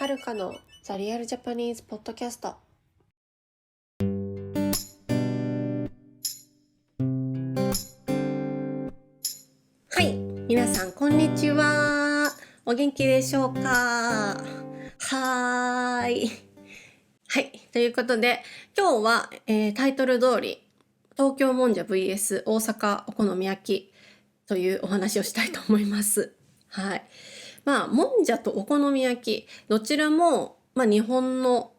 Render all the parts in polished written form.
はるかのザリアルジャパニーズポッドキャスト。はい、皆さんこんにちは。お元気でしょうか？はい、ということで今日は、タイトル通り東京もんじゃ vs 大阪お好み焼きというお話をしたいと思います。はい。もんじゃとお好み焼きどちらも、日本の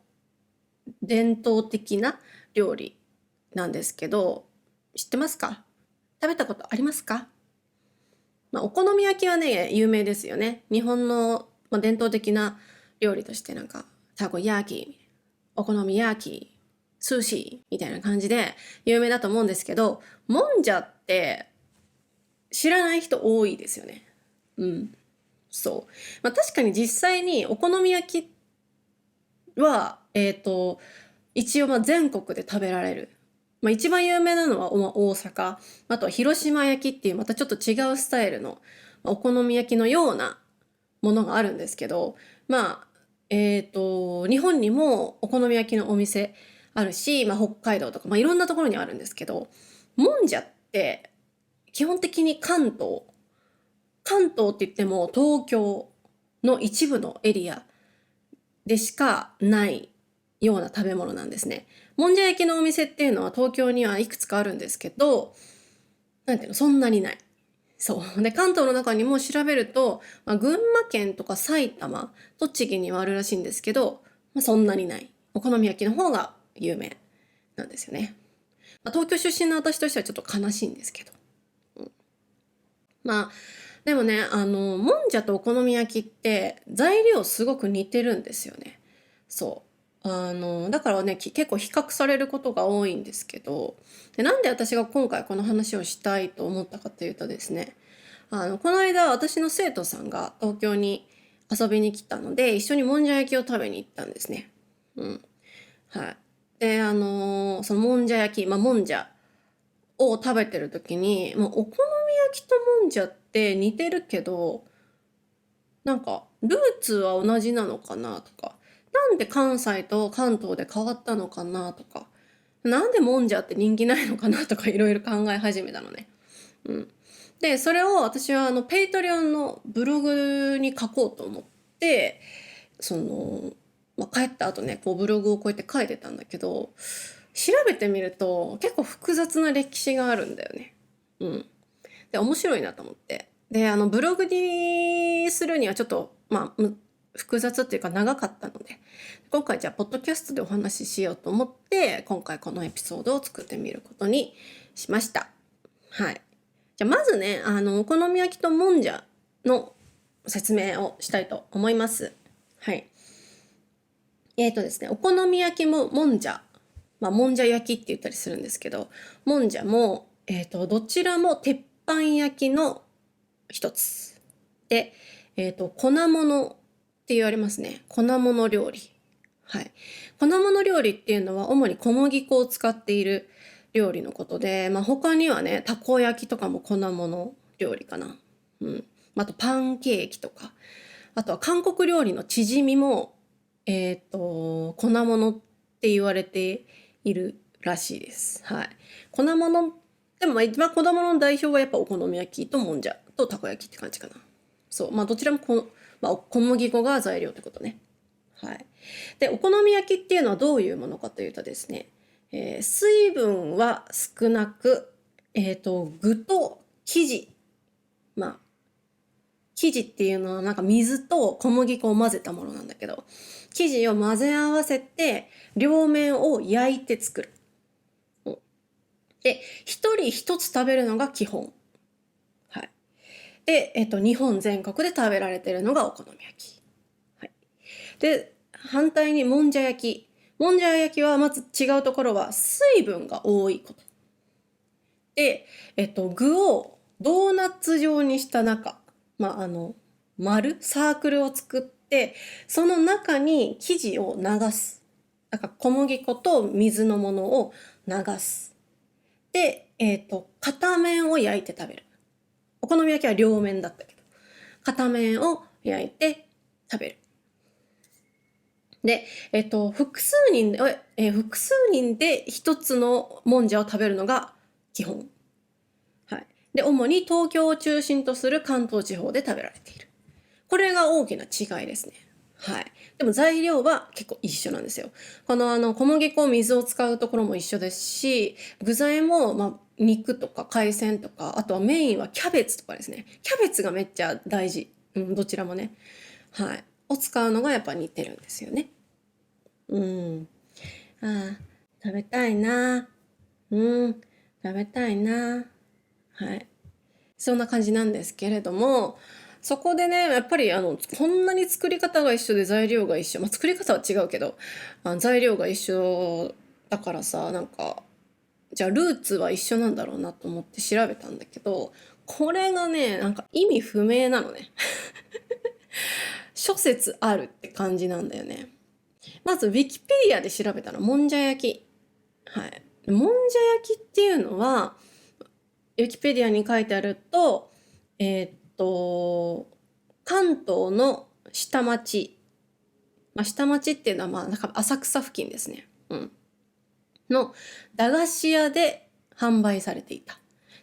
伝統的な料理なんですけど、知ってますか？食べたことありますか？お好み焼きはね、有名ですよね。日本の、伝統的な料理としてたこ焼き、お好み焼き、寿司みたいな感じで有名だと思うんですけど、もんじゃって知らない人多いですよね。そう。確かに実際にお好み焼きは、一応全国で食べられる。一番有名なのは大阪。あとは広島焼きっていうまたちょっと違うスタイルのお好み焼きのようなものがあるんですけど、日本にもお好み焼きのお店あるし、北海道とか、いろんなところにあるんですけど、もんじゃって基本的に関東って言っても東京の一部のエリアでしかないような食べ物なんですね。もんじゃ焼きのお店っていうのは東京にはいくつかあるんですけど、そんなにない。そう。で、関東の中にも調べると、群馬県とか埼玉、栃木にはあるらしいんですけど、そんなにない。お好み焼きの方が有名なんですよね。東京出身の私としてはちょっと悲しいんですけど。でもね、もんじゃとお好み焼きって材料すごく似てるんですよね。そう。だからね、結構比較されることが多いんですけど、なんで私が今回この話をしたいと思ったかというとですね、この間私の生徒さんが東京に遊びに来たので、一緒にもんじゃ焼きを食べに行ったんですね。はい。で、そのもんじゃ焼き、もんじゃを食べてる時に、お好み焼きともんじゃって似てるけど、ルーツは同じなのかなとか、なんで関西と関東で変わったのかなとか、なんでもんじゃって人気ないのかなとかいろいろ考え始めたのね。で、それを私はペイトリオンのブログに書こうと思って、帰った後ね、こうブログをこうやって書いてたんだけど、調べてみると結構複雑な歴史があるんだよね。で、面白いなと思って。で、ブログにするにはちょっと、複雑っていうか長かったので、今回じゃあ、ポッドキャストでお話ししようと思って、今回このエピソードを作ってみることにしました。はい。じゃあ、まずね、お好み焼きともんじゃの説明をしたいと思います。はい。ですね、お好み焼きももんじゃ、もんじゃ焼きって言ったりするんですけど、もんじゃも、どちらも鉄板焼きの一つ。で、粉物って言われますね。粉物料理。はい。粉物料理っていうのは主に小麦粉を使っている料理のことで、他にはね、たこ焼きとかも粉物料理かな。あとパンケーキとか。あとは韓国料理のチヂミも、粉物って言われているらしいです。はい。粉物、でも一番粉物の代表はやっぱお好み焼きともんじゃとたこ焼きって感じかな。そう。どちらも小麦粉が材料ってことね。はい。で、お好み焼きっていうのはどういうものかというとですね、水分は少なく、具と生地、まあ、生地っていうのは水と小麦粉を混ぜたものなんだけど、生地を混ぜ合わせて両面を焼いて作る。で、一人一つ食べるのが基本。はい。で、日本全国で食べられてるのがお好み焼き。はい。で、反対にもんじゃ焼き。もんじゃ焼きはまず違うところは水分が多いこと。で、具をドーナツ状にした中、サークルを作って、その中に生地を流す。小麦粉と水のものを流す。で、片面を焼いて食べる。お好み焼きは両面だったけど、片面を焼いて食べる。で、複数人で一つのもんじゃを食べるのが基本。はい。で、主に東京を中心とする関東地方で食べられている。これが大きな違いですね。はい。でも材料は結構一緒なんですよ。この小麦粉、水を使うところも一緒ですし、具材も、肉とか海鮮とか、あとはメインはキャベツとかですね。キャベツがめっちゃ大事。どちらもね。はい。を使うのがやっぱ似てるんですよね。うん。ああ、食べたいな。うん。食べたいな。はい。そんな感じなんですけれども、そこでね、やっぱりこんなに作り方が一緒で材料が一緒。作り方は違うけど、材料が一緒だからさ、なんか、じゃあルーツは一緒なんだろうなと思って調べたんだけど、これがね、なんか意味不明なのね。諸説あるって感じなんだよね。まず、ウィキペディアで調べたら、もんじゃ焼き。はい。もんじゃ焼きっていうのは、ウィキペディアに書いてあると、関東の下町、下町っていうのはなんか浅草付近ですね。の駄菓子屋で販売されていた。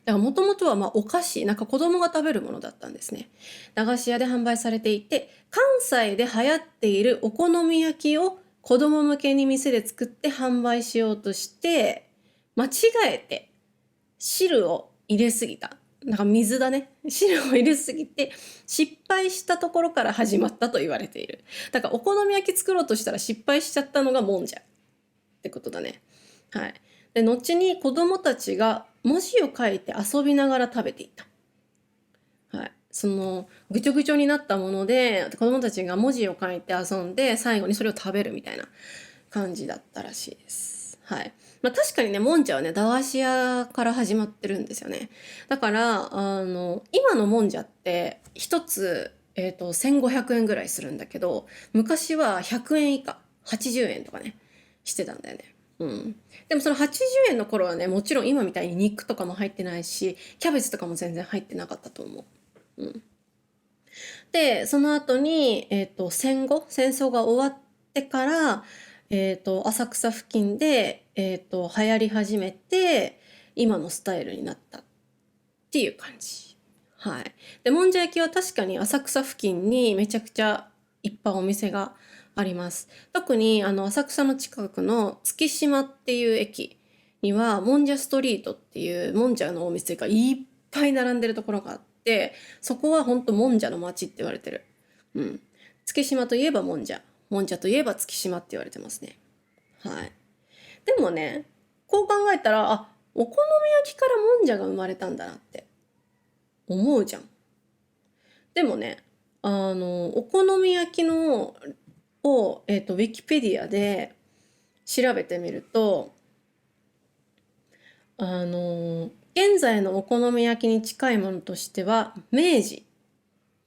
だからもともとはお菓子、なんか子供が食べるものだったんですね。駄菓子屋で販売されていて、関西で流行っているお好み焼きを子供向けに店で作って販売しようとして、間違えて汁を入れすぎた。なんか水だね。汁を入れすぎて失敗したところから始まったと言われている。だからお好み焼き作ろうとしたら失敗しちゃったのがもんじゃってことだね。はい。で、後に子供たちが文字を書いて遊びながら食べていた。はい。そのぐちょぐちょになったもので子供たちが文字を書いて遊んで最後にそれを食べるみたいな感じだったらしいです。はい。確かにね、もんじゃはね、駄菓子屋から始まってるんですよね。だから、今のもんじゃって、一つ、1500円ぐらいするんだけど、昔は100円以下、80円とかね、してたんだよね。でもその80円の頃はね、もちろん今みたいに肉とかも入ってないし、キャベツとかも全然入ってなかったと思う。で、その後に、戦争が終わってから、浅草付近で、流行り始めて、今のスタイルになったっていう感じ。はい。で、もんじゃ焼きは確かに浅草付近にめちゃくちゃいっぱいお店があります。特に、浅草の近くの月島っていう駅には、もんじゃストリートっていうもんじゃのお店がいっぱい並んでるところがあって、そこはほんともんじゃの街って言われてる。月島といえばもんじゃ。もんじゃといえば月島って言われてますね。はい。でもね、こう考えたら、お好み焼きからもんじゃが生まれたんだなって思うじゃん。でもね、お好み焼きのを、ウィキペディアで調べてみると、現在のお好み焼きに近いものとしては、明治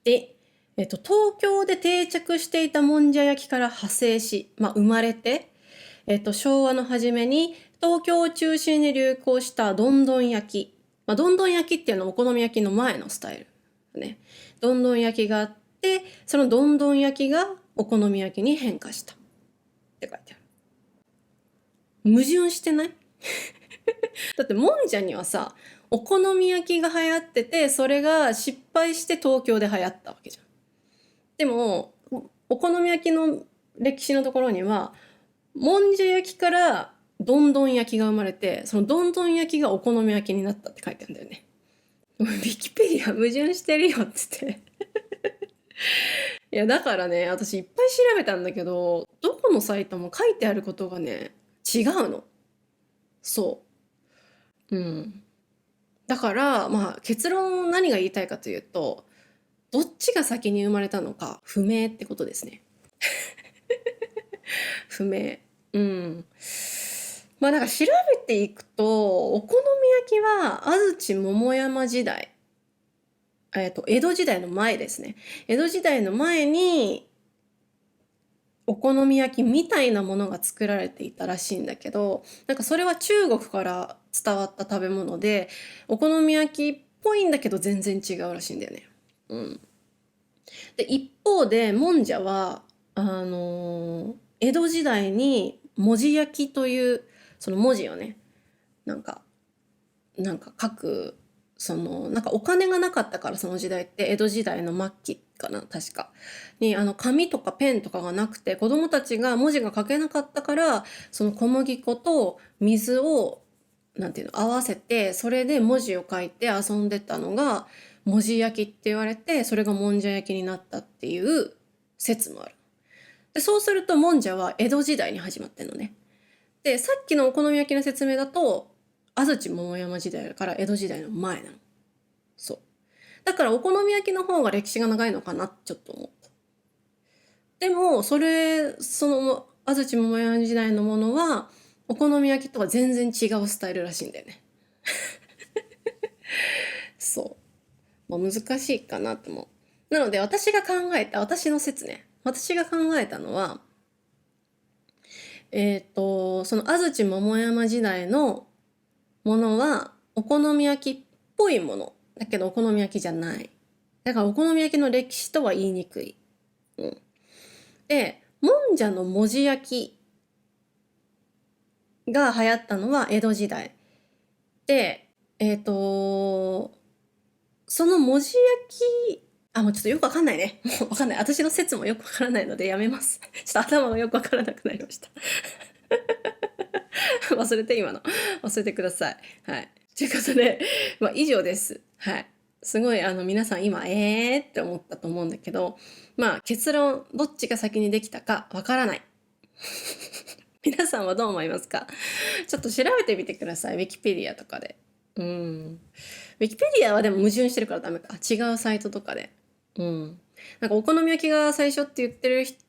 で、東京で定着していたもんじゃ焼きから派生し、生まれて、昭和の初めに東京を中心に流行したどんどん焼き。どんどん焼きっていうのはお好み焼きの前のスタイル。ね。どんどん焼きがあって、そのどんどん焼きがお好み焼きに変化したって書いてある。矛盾してない？だってもんじゃにはさ、お好み焼きが流行ってて、それが失敗して東京で流行ったわけじゃん。でも、お好み焼きの歴史のところには、もんじゃ焼きからどんどん焼きが生まれて、そのどんどん焼きがお好み焼きになったって書いてあるんだよね。ウィキペディア矛盾してるよっつって。いや、だからね、私いっぱい調べたんだけど、どこのサイトも書いてあることがね、違うの。そう。だから、結論何が言いたいかというと、どっちが先に生まれたのか不明ってことですね。不明。うん。だから調べていくと、お好み焼きは安土桃山時代、江戸時代の前ですね。江戸時代の前に、お好み焼きみたいなものが作られていたらしいんだけど、なんかそれは中国から伝わった食べ物で、お好み焼きっぽいんだけど全然違うらしいんだよね。で、一方で、もんじゃは、江戸時代に文字焼きというその文字をね、なんか書く、なんかお金がなかったから、その時代って江戸時代の末期かな、確かに紙とかペンとかがなくて、子供たちが文字が書けなかったから、その小麦粉と水をなんていうの合わせて、それで文字を書いて遊んでたのが文字焼きって言われて、それがもんじゃ焼きになったっていう説もある。でそうするともんじゃは江戸時代に始まってるのね。でさっきのお好み焼きの説明だと安土桃山時代から江戸時代の前なの。そうだからお好み焼きの方が歴史が長いのかなってちょっと思った。でもその安土桃山時代のものはお好み焼きとは全然違うスタイルらしいんだよね。そう、難しいかなと思う。なので私が考えた私の説ね、私が考えたのはその安土桃山時代のものはお好み焼きっぽいものだけどお好み焼きじゃない。だからお好み焼きの歴史とは言いにくい。でもんじゃの文字焼きが流行ったのは江戸時代で、その文字焼きもうちょっとよくわかんないね。もうわかんない。私の説もよくわからないのでやめます。ちょっと頭がよくわからなくなりました。忘れて今の。忘れてください。はい。ということで、以上です。はい。すごい皆さん今って思ったと思うんだけど、結論どっちが先にできたかわからない。皆さんはどう思いますか？ちょっと調べてみてください。ウィキペディアとかで。ウィキペディアはでも矛盾してるからダメか。違うサイトとかで。なんかお好み焼きが最初って言ってる人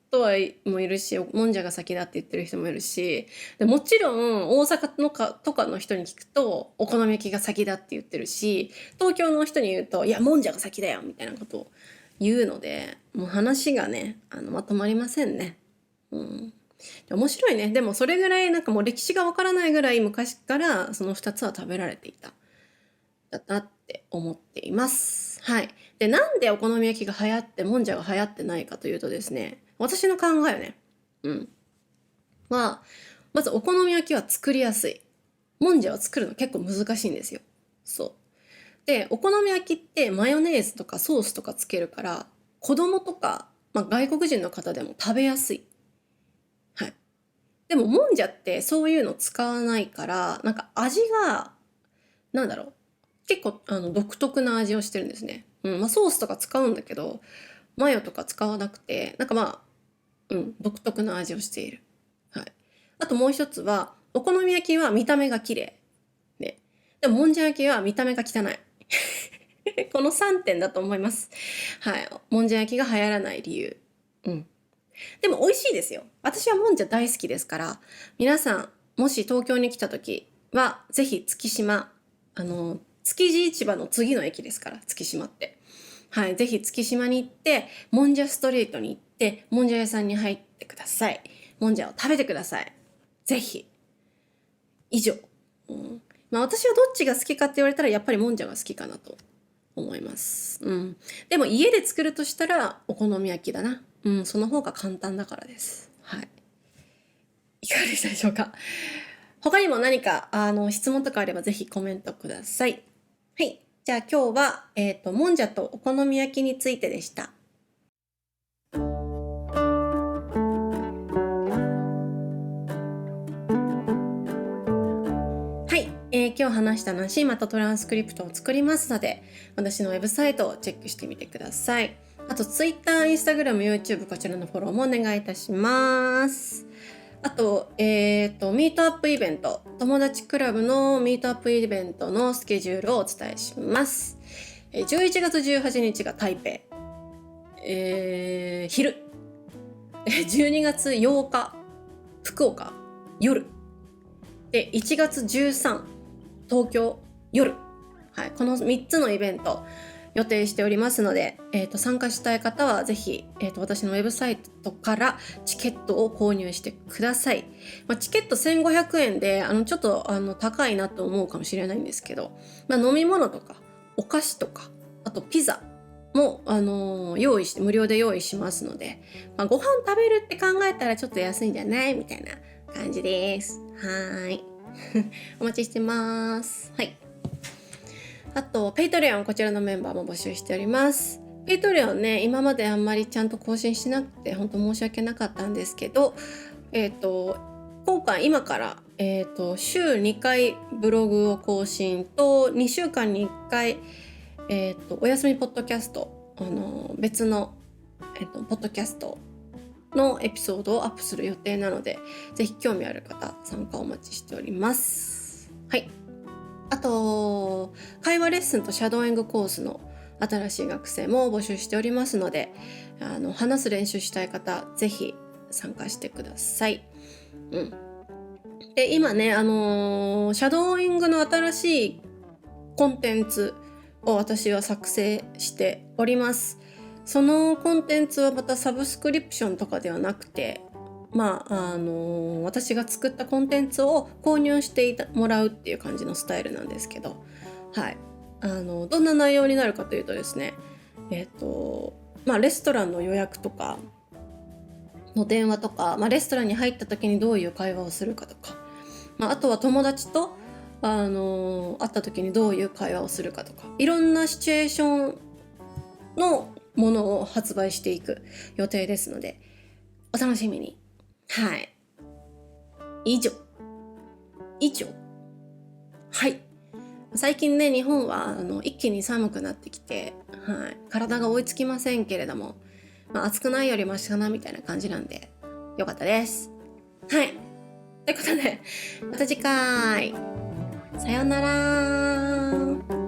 もいるし、もんじゃが先だって言ってる人もいるし、でもちろん大阪のとかの人に聞くとお好み焼きが先だって言ってるし、東京の人に言うといやもんじゃが先だよみたいなことを言うので、もう話がねまとまりませんね。面白いね。でもそれぐらいなんかもう歴史がわからないぐらい昔からその2つは食べられていただなって思っています。はい。で、なんでお好み焼きが流行ってもんじゃが流行ってないかというとですね、私の考えね、まずお好み焼きは作りやすい。もんじゃは作るの結構難しいんですよ。そう。で、お好み焼きってマヨネーズとかソースとかつけるから、子供とか、外国人の方でも食べやすい。はい。でももんじゃってそういうの使わないから、なんか味が、なんだろう。結構独特な味をしてるんですね。ソースとか使うんだけど、マヨとか使わなくて、なんか独特な味をしている。はい。あともう一つは、お好み焼きは見た目が綺麗。ね。でももんじゃ焼きは見た目が汚い。この3点だと思います。はい。もんじゃ焼きが流行らない理由。でも美味しいですよ。私はもんじゃ大好きですから、皆さん、もし東京に来た時は、ぜひ月島、築地市場の次の駅ですから、月島って。はい。ぜひ月島に行って、もんじゃストリートに行って、もんじゃ屋さんに入ってください。もんじゃを食べてください。ぜひ。以上。私はどっちが好きかって言われたら、やっぱりもんじゃが好きかなと思います。でも家で作るとしたら、お好み焼きだな。その方が簡単だからです。はい。いかがでしたでしょうか？他にも何か、質問とかあればぜひコメントください。はい。じゃあ今日は、もんじゃとお好み焼きについてでした。はい。今日話した話、またトランスクリプトを作りますので、私のウェブサイトをチェックしてみてください。あと、Twitter、Instagram、YouTube、こちらのフォローもお願いいたします。あと、ミートアップイベント、友達クラブのミートアップイベントのスケジュールをお伝えします。11月18日が台北、昼。12月8日、福岡、夜。で、1月13、東京、夜。はい、この3つのイベント、予定しておりますので、参加したい方はぜひ、私のウェブサイトからチケットを購入してください。チケット1500円でちょっと高いなと思うかもしれないんですけど、飲み物とかお菓子とかあとピザも用意して無料で用意しますので、ご飯食べるって考えたらちょっと安いんじゃないみたいな感じです。はい。お待ちしてます。はい。あと、ペイトレオン、こちらのメンバーも募集しております。ペイトレオンね、今まであんまりちゃんと更新してなくて、本当申し訳なかったんですけど、今から、週2回ブログを更新と、2週間に1回、お休みポッドキャスト、別の、ポッドキャストのエピソードをアップする予定なので、ぜひ興味ある方、参加お待ちしております。はい。あと、会話レッスンとシャドーイングコースの新しい学生も募集しておりますので、話す練習したい方、ぜひ参加してください。で、今ね、シャドーイングの新しいコンテンツを私は作成しております。そのコンテンツはまたサブスクリプションとかではなくて、私が作ったコンテンツを購入してもらうっていう感じのスタイルなんですけど、はい。どんな内容になるかというとですね、レストランの予約とかの電話とか、レストランに入った時にどういう会話をするかとか、あとは友達と会った時にどういう会話をするかとか、いろんなシチュエーションのものを発売していく予定ですので、お楽しみに。はい。以上。はい。最近ね、日本は一気に寒くなってきて、はい。体が追いつきませんけれども、暑くないよりマシかなみたいな感じなんで、よかったです。はい。ということで、また次回。さようなら。